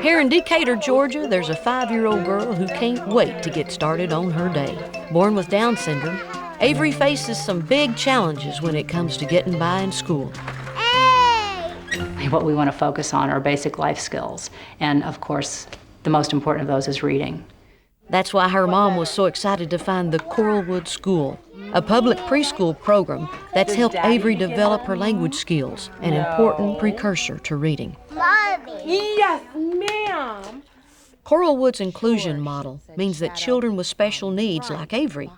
Here in Decatur, Georgia, there's a 5-year-old girl who can't wait to get started on her day. Born with Down syndrome, Avery faces some big challenges when it comes to getting by in school. What we want to focus on are basic life skills, and of course, the most important of those is reading. That's why her mom was so excited to find the Coralwood School, a public preschool program that's helped Avery develop her language skills, an important precursor to reading. Yes, ma'am. Coralwood's inclusion model means that children with special needs like Avery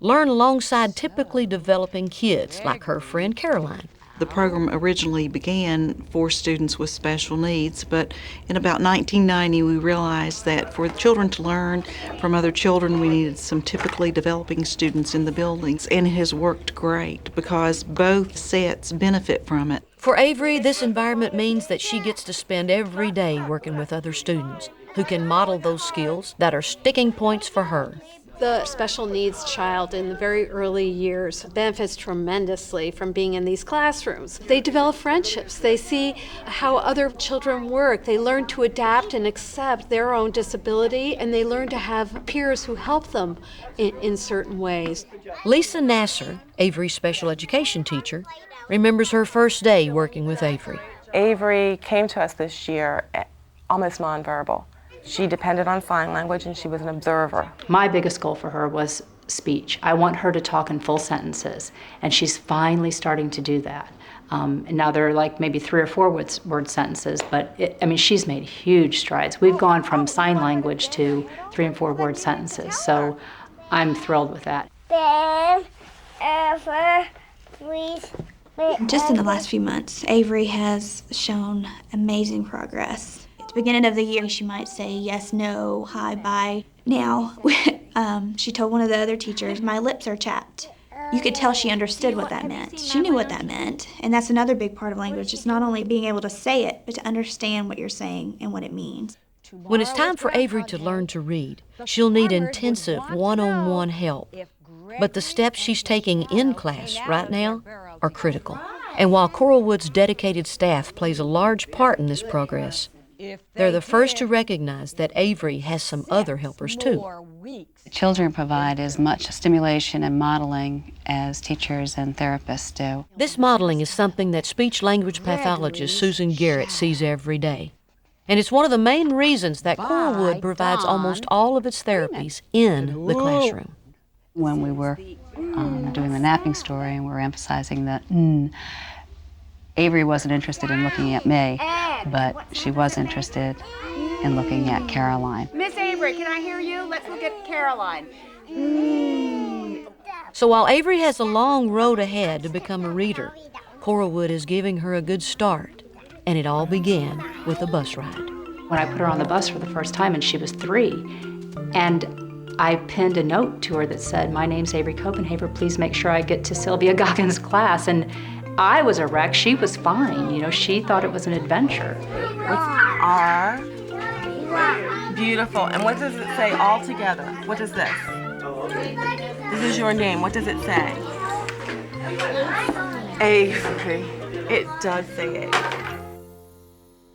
learn alongside typically developing kids like her friend Caroline. The program originally began for students with special needs, but in about 1990 we realized that for children to learn from other children we needed some typically developing students in the buildings, and it has worked great because both sets benefit from it. For Avery, this environment means that she gets to spend every day working with other students who can model those skills that are sticking points for her. The special needs child in the very early years benefits tremendously from being in these classrooms. They develop friendships. They see how other children work. They learn to adapt and accept their own disability, and they learn to have peers who help them in certain ways. Lisa NASSER, Avery's special education teacher, remembers her first day working with Avery. Avery came to us this year almost nonverbal. She depended on sign language and she was an observer. My biggest goal for her was speech. I want her to talk in full sentences, and she's finally starting to do that. And now there are like maybe 3 or 4 word sentences, but she's made huge strides. We've gone from sign language to 3 and 4 word sentences, so I'm thrilled with that. Just in the last few months, Avery has shown amazing progress. At the beginning of the year, she might say yes, no, hi, bye. Now, she told one of the other teachers, my lips are chapped. You could tell she understood what that meant. She knew what that meant, and that's another big part of language. It's not only being able to say it, but to understand what you're saying and what it means. When it's time for Avery to learn to read, she'll need intensive one-on-one help. But the steps she's taking in class right now are critical. And while Coralwood's dedicated staff plays a large part in this progress, they're the first to recognize that Avery has some other helpers too. Children provide as much stimulation and modeling as teachers and therapists do. This modeling is something that speech-language pathologist Susan Garrett sees every day. And it's one of the main reasons that Coralwood provides almost all of its therapies in the classroom. When we were doing the napping story and we were emphasizing that Avery wasn't interested in looking at me, but she was interested in looking at Caroline. Miss Avery, can I hear you? Let's look at Caroline. So while Avery has a long road ahead to become a reader, Coralwood is giving her a good start, and it all began with a bus ride. When I put her on the bus for the first time, and she was 3, and I pinned a note to her that said, my name's Avery COPENHAVER, please make sure I get to Sylvia Goggins' class. And I was a wreck, she was fine, she thought it was an adventure. What's R? Beautiful. And what does it say all together? What is this? This is your name. What does it say? Avery. It does say it.